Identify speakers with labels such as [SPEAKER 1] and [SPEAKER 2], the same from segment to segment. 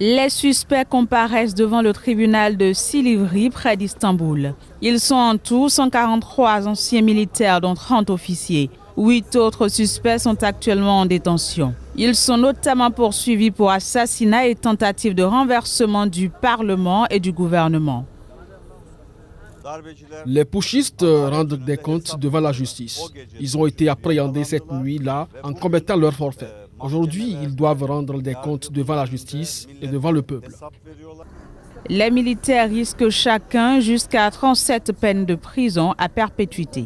[SPEAKER 1] Les suspects comparaissent devant le tribunal de Silivri près d'Istanbul. Ils sont en tout 143 anciens militaires dont 30 officiers. 8 autres suspects sont actuellement en détention. Ils sont notamment poursuivis pour assassinat et tentative de renversement du Parlement et du gouvernement.
[SPEAKER 2] Les putschistes rendent des comptes devant la justice. Ils ont été appréhendés cette nuit-là en commettant leur forfait. Aujourd'hui, ils doivent rendre des comptes devant la justice et devant le peuple.
[SPEAKER 1] Les militaires risquent chacun jusqu'à 37 peines de prison à perpétuité.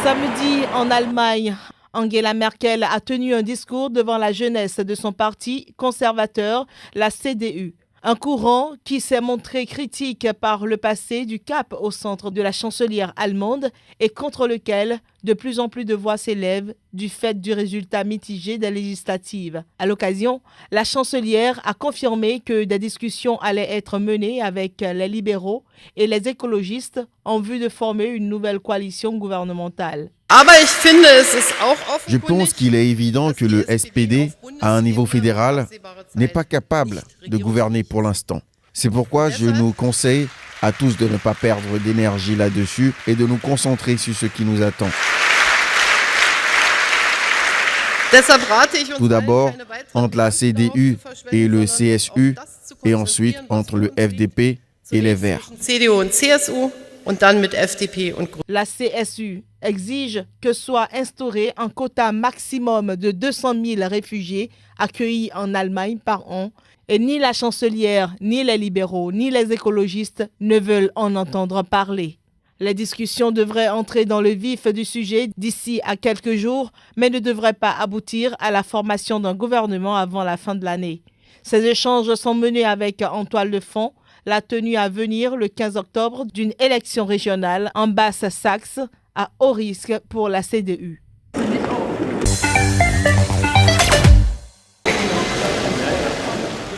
[SPEAKER 3] Samedi, en Allemagne, Angela Merkel a tenu un discours devant la jeunesse de son parti conservateur, la CDU. Un courant qui s'est montré critique par le passé du cap au centre de la chancelière allemande et contre lequel de plus en plus de voix s'élèvent du fait du résultat mitigé des législatives. À l'occasion, la chancelière a confirmé que des discussions allaient être menées avec les libéraux et les écologistes en vue de former une nouvelle coalition gouvernementale.
[SPEAKER 4] Je pense qu'il est évident que le SPD, à un niveau fédéral, n'est pas capable de gouverner pour l'instant. C'est pourquoi je nous conseille à tous de ne pas perdre d'énergie là-dessus et de nous concentrer sur ce qui nous attend. Tout d'abord, entre la CDU et le CSU, et ensuite entre le FDP et les Verts.
[SPEAKER 3] La CSU exige que soit instauré un quota maximum de 200 000 réfugiés accueillis en Allemagne par an et ni la chancelière, ni les libéraux, ni les écologistes ne veulent en entendre parler. Les discussions devraient entrer dans le vif du sujet d'ici à quelques jours, mais ne devraient pas aboutir à la formation d'un gouvernement avant la fin de l'année. Ces échanges sont menés avec en toile de fond la tenue à venir le 15 octobre d'une élection régionale en Basse-Saxe à haut risque pour la CDU.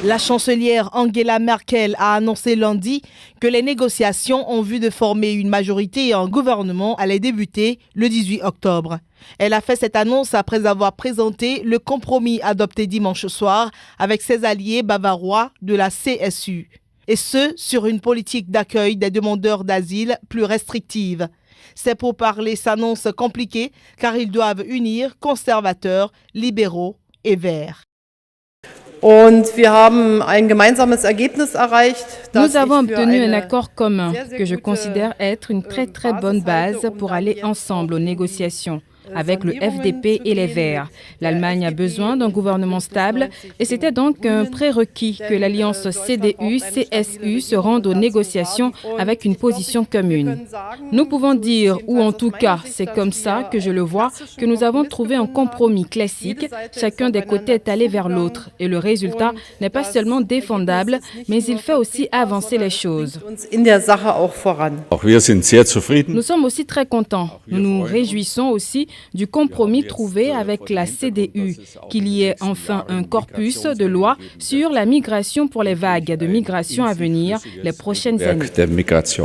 [SPEAKER 3] La chancelière Angela Merkel a annoncé lundi que les négociations en vue de former une majorité et un gouvernement allaient débuter le 18 octobre. Elle a fait cette annonce après avoir présenté le compromis adopté dimanche soir avec ses alliés bavarois de la CSU. Et ce, sur une politique d'accueil des demandeurs d'asile plus restrictive. Ces pourparlers s'annoncent compliqués car ils doivent unir conservateurs, libéraux et verts.
[SPEAKER 5] Nous avons
[SPEAKER 6] obtenu un accord commun que je considère être une très bonne base pour aller ensemble aux négociations avec le FDP et les Verts. L'Allemagne a besoin d'un gouvernement stable et c'était donc un prérequis que l'alliance CDU-CSU se rende aux négociations avec une position commune. Nous pouvons dire, ou en tout cas, c'est comme ça que je le vois, que nous avons trouvé un compromis classique. Chacun des côtés est allé vers l'autre et le résultat n'est pas seulement défendable, mais il fait aussi avancer les choses. Nous sommes aussi très contents. Nous nous réjouissons aussi du compromis trouvé avec la CDU, qu'il y ait enfin un corpus de loi sur la migration pour les vagues de migration à venir les prochaines années.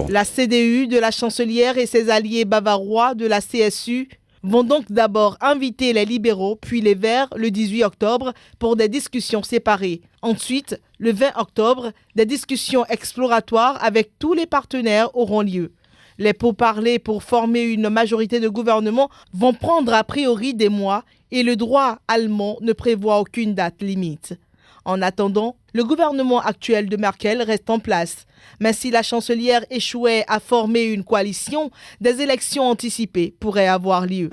[SPEAKER 3] La CDU de la chancelière et ses alliés bavarois de la CSU vont donc d'abord inviter les libéraux puis les Verts le 18 octobre pour des discussions séparées. Ensuite, le 20 octobre, des discussions exploratoires avec tous les partenaires auront lieu. Les pourparlers pour former une majorité de gouvernement vont prendre a priori des mois et le droit allemand ne prévoit aucune date limite. En attendant, le gouvernement actuel de Merkel reste en place. Mais si la chancelière échouait à former une coalition, des élections anticipées pourraient avoir lieu.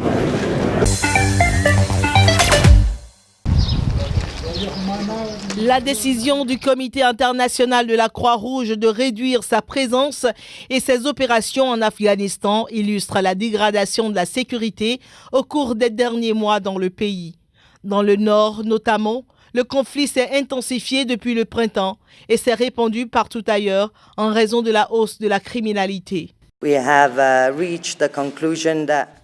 [SPEAKER 3] La décision du Comité international de la Croix-Rouge de réduire sa présence et ses opérations en Afghanistan illustre la dégradation de la sécurité au cours des derniers mois dans le pays. Dans le nord notamment, le conflit s'est intensifié depuis le printemps et s'est répandu partout ailleurs en raison de la hausse de la criminalité.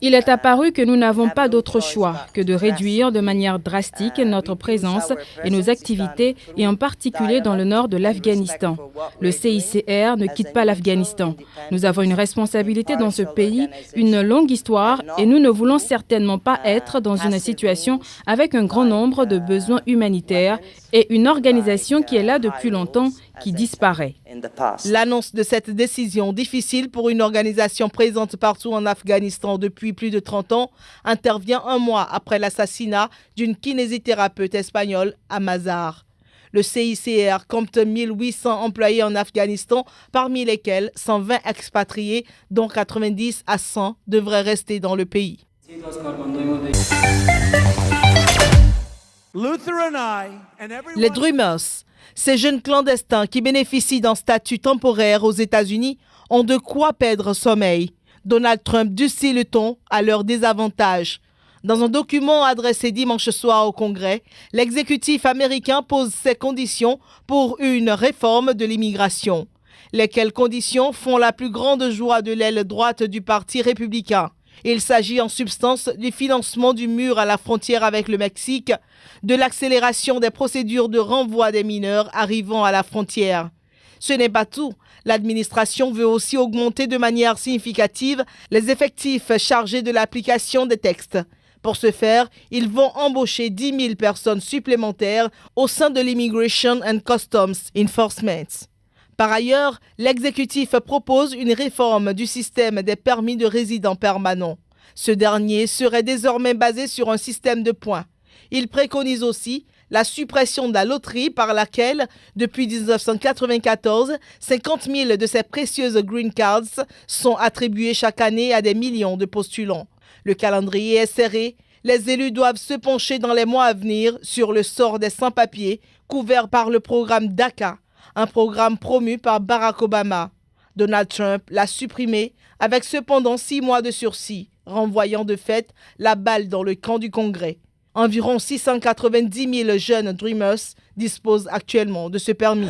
[SPEAKER 6] Il est apparu que nous n'avons pas d'autre choix que de réduire de manière drastique notre présence et nos activités, et en particulier dans le nord de l'Afghanistan. Le CICR ne quitte pas l'Afghanistan. Nous avons une responsabilité dans ce pays, une longue histoire, et nous ne voulons certainement pas être dans une situation avec un grand nombre de besoins humanitaires et une organisation qui est là depuis longtemps qui disparaît.
[SPEAKER 3] L'annonce de cette décision difficile pour une organisation présente partout en Afghanistan depuis plus de 30 ans intervient un mois après l'assassinat d'une kinésithérapeute espagnole à Mazar. Le CICR compte 1800 employés en Afghanistan, parmi lesquels 120 expatriés, dont 90 à 100 devraient rester dans le pays. Les Dreamers, ces jeunes clandestins qui bénéficient d'un statut temporaire aux États-Unis, ont de quoi perdre sommeil. Donald Trump durcit le ton à leur désavantage. Dans un document adressé dimanche soir au Congrès, l'exécutif américain pose ses conditions pour une réforme de l'immigration. Lesquelles conditions font la plus grande joie de l'aile droite du Parti républicain. Il s'agit en substance du financement du mur à la frontière avec le Mexique, de l'accélération des procédures de renvoi des mineurs arrivant à la frontière. Ce n'est pas tout. L'administration veut aussi augmenter de manière significative les effectifs chargés de l'application des textes. Pour ce faire, ils vont embaucher 10 000 personnes supplémentaires au sein de l'Immigration and Customs Enforcement. Par ailleurs, l'exécutif propose une réforme du système des permis de résidents permanents. Ce dernier serait désormais basé sur un système de points. Il préconise aussi la suppression de la loterie par laquelle, depuis 1994, 50 000 de ces précieuses green cards sont attribués chaque année à des millions de postulants. Le calendrier est serré. Les élus doivent se pencher dans les mois à venir sur le sort des sans-papiers couverts par le programme DACA, un programme promu par Barack Obama. Donald Trump l'a supprimé avec cependant 6 mois de sursis, renvoyant de fait la balle dans le camp du Congrès. Environ 690 000 jeunes Dreamers disposent actuellement de ce permis.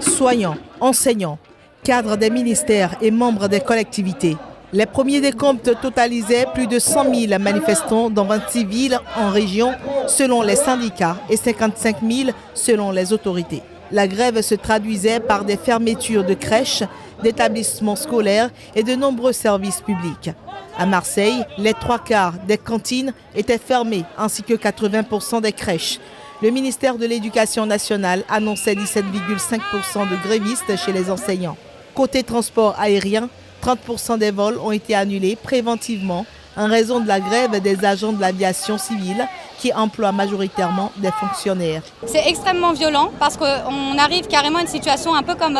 [SPEAKER 3] Soignants, enseignants, cadres des ministères et membres des collectivités. Les premiers décomptes totalisaient plus de 100 000 manifestants dans 26 villes en région selon les syndicats et 55 000 selon les autorités. La grève se traduisait par des fermetures de crèches, d'établissements scolaires et de nombreux services publics. À Marseille, les 3/4 des cantines étaient fermées ainsi que 80% des crèches. Le ministère de l'Éducation nationale annonçait 17,5% de grévistes chez les enseignants. Côté transport aérien, 30% des vols ont été annulés préventivement en raison de la grève des agents de l'aviation civile qui emploient majoritairement des fonctionnaires.
[SPEAKER 7] C'est extrêmement violent parce qu'on arrive carrément à une situation un peu comme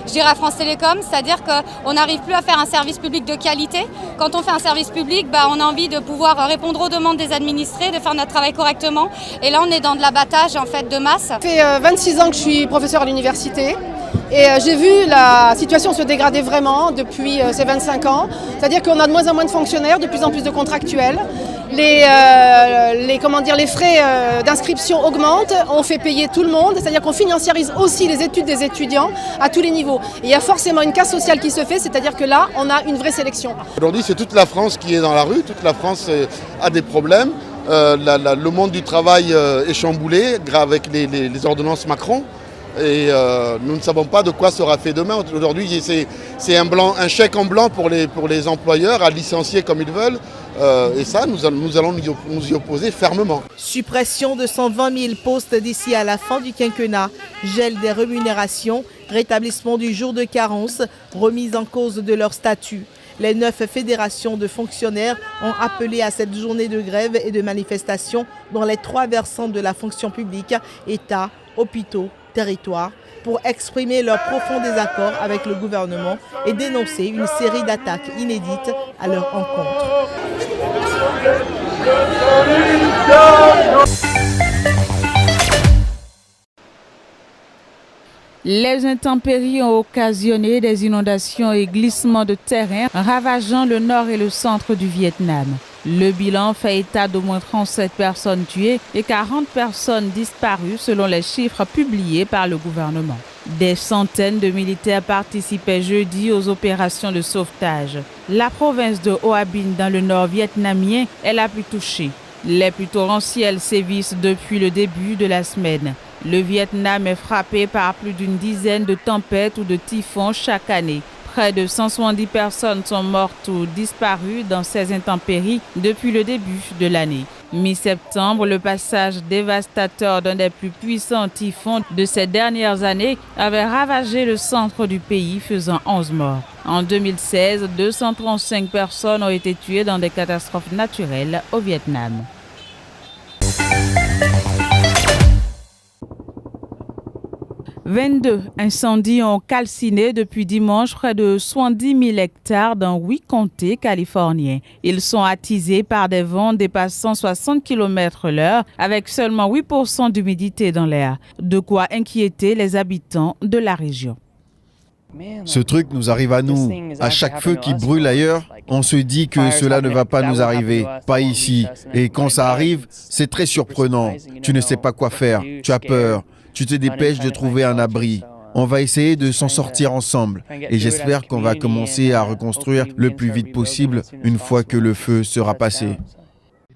[SPEAKER 7] je dirais à France Télécom, c'est-à-dire qu'on n'arrive plus à faire un service public de qualité. Quand on fait un service public, on a envie de pouvoir répondre aux demandes des administrés, de faire notre travail correctement. Et là, on est dans de l'abattage en fait de masse.
[SPEAKER 5] Ça fait 26 ans que je suis professeur à l'université. Et j'ai vu la situation se dégrader vraiment depuis ces 25 ans. C'est-à-dire qu'on a de moins en moins de fonctionnaires, de plus en plus de contractuels. Les frais d'inscription augmentent, on fait payer tout le monde, c'est-à-dire qu'on financiarise aussi les études des étudiants à tous les niveaux. Et il y a forcément une casse sociale qui se fait, c'est-à-dire que là, on a une vraie sélection.
[SPEAKER 8] Aujourd'hui, c'est toute la France qui est dans la rue, toute la France a des problèmes. Le monde du travail est chamboulé avec les ordonnances Macron. Et nous ne savons pas de quoi sera fait demain. Aujourd'hui, c'est un chèque en blanc pour les employeurs à licencier comme ils veulent. Et ça, nous allons nous y opposer fermement.
[SPEAKER 3] Suppression de 120 000 postes d'ici à la fin du quinquennat, gel des rémunérations, rétablissement du jour de carence, remise en cause de leur statut. Les 9 fédérations de fonctionnaires ont appelé à cette journée de grève et de manifestation dans les 3 versants de la fonction publique, État, hôpitaux, territoire, pour exprimer leur profond désaccord avec le gouvernement et dénoncer une série d'attaques inédites à leur encontre.
[SPEAKER 1] Les intempéries ont occasionné des inondations et glissements de terrain ravageant le nord et le centre du Vietnam. Le bilan fait état d'au moins 37 personnes tuées et 40 personnes disparues selon les chiffres publiés par le gouvernement. Des centaines de militaires participaient jeudi aux opérations de sauvetage. La province de Hoa Binh dans le nord vietnamien est la plus touchée. Les pluies torrentielles sévissent depuis le début de la semaine. Le Vietnam est frappé par plus d'une dizaine de tempêtes ou de typhons chaque année. Près de 170 personnes sont mortes ou disparues dans ces intempéries depuis le début de l'année. Mi-septembre, le passage dévastateur d'un des plus puissants typhons de ces dernières années avait ravagé le centre du pays, faisant 11 morts. En 2016, 235 personnes ont été tuées dans des catastrophes naturelles au Vietnam. « 22 incendies ont calciné depuis dimanche près de 70 000 hectares dans 8 comtés californiens. Ils sont attisés par des vents dépassant 60 km/h avec seulement 8% d'humidité dans l'air. De quoi inquiéter les habitants de la région.
[SPEAKER 4] Ce truc nous arrive à nous. À chaque feu qui brûle ailleurs, on se dit que cela ne va pas nous arriver, pas ici. Et quand ça arrive, c'est très surprenant. Tu ne sais pas quoi faire, tu as peur. Tu te dépêches de trouver un abri. On va essayer de s'en sortir ensemble et j'espère qu'on va commencer à reconstruire le plus vite possible une fois que le feu sera passé.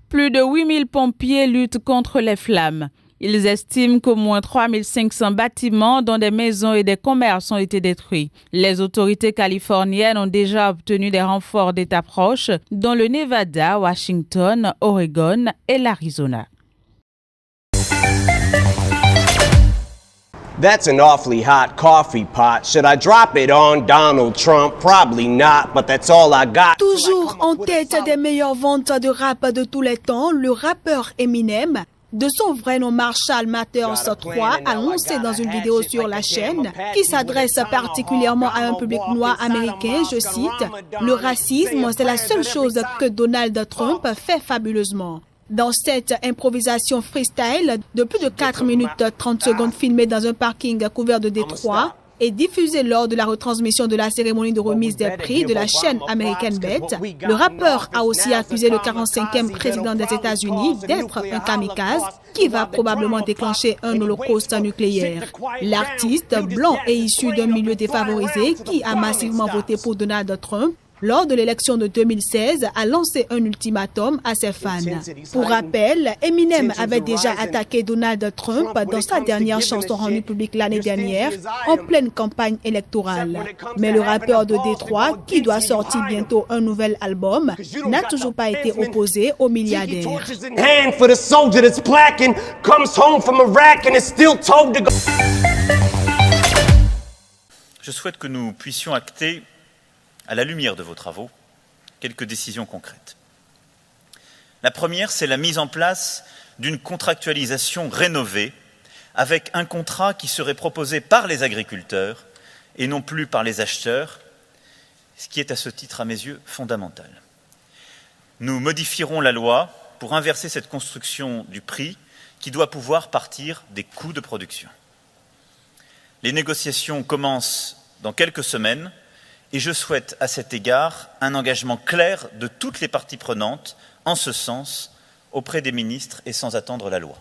[SPEAKER 1] Plus de 8000 pompiers luttent contre les flammes. Ils estiment qu'au moins 3500 bâtiments, dont des maisons et des commerces, ont été détruits. Les autorités californiennes ont déjà obtenu des renforts d'États proches, dont le Nevada, Washington, Oregon et l'Arizona.
[SPEAKER 9] That's an awfully hot coffee pot. Should I drop it on Donald Trump? Probably not, but that's all I got.
[SPEAKER 10] Toujours en tête des meilleures ventes de rap de tous les temps, le rappeur Eminem, de son vrai nom Marshall Mathers III, a lancé dans une vidéo sur la chaîne, qui s'adresse particulièrement à un public noir américain, je cite, « Le racisme, c'est la seule chose que Donald Trump fait fabuleusement ». Dans cette improvisation freestyle de plus de 4 minutes 30 secondes filmée dans un parking couvert de Détroit et diffusée lors de la retransmission de la cérémonie de remise des prix de la chaîne American Bet, le rappeur a aussi accusé le 45e président des États-Unis d'être un kamikaze qui va probablement déclencher un holocauste nucléaire. L'artiste, blanc et issu d'un milieu défavorisé qui a massivement voté pour Donald Trump, lors de l'élection de 2016, a lancé un ultimatum à ses fans. Pour rappel, Eminem avait déjà attaqué Donald Trump dans sa dernière chanson rendue publique l'année dernière, en pleine campagne électorale. Mais le rappeur de Détroit, qui doit sortir bientôt un nouvel album, n'a toujours pas été opposé au milliardaire.
[SPEAKER 11] Je souhaite que nous puissions acter, à la lumière de vos travaux, quelques décisions concrètes. La première, c'est la mise en place d'une contractualisation rénovée avec un contrat qui serait proposé par les agriculteurs et non plus par les acheteurs, ce qui est à ce titre, à mes yeux, fondamental. Nous modifierons la loi pour inverser cette construction du prix qui doit pouvoir partir des coûts de production. Les négociations commencent dans quelques semaines. Et je souhaite à cet égard un engagement clair de toutes les parties prenantes en ce sens auprès des ministres et sans attendre la loi.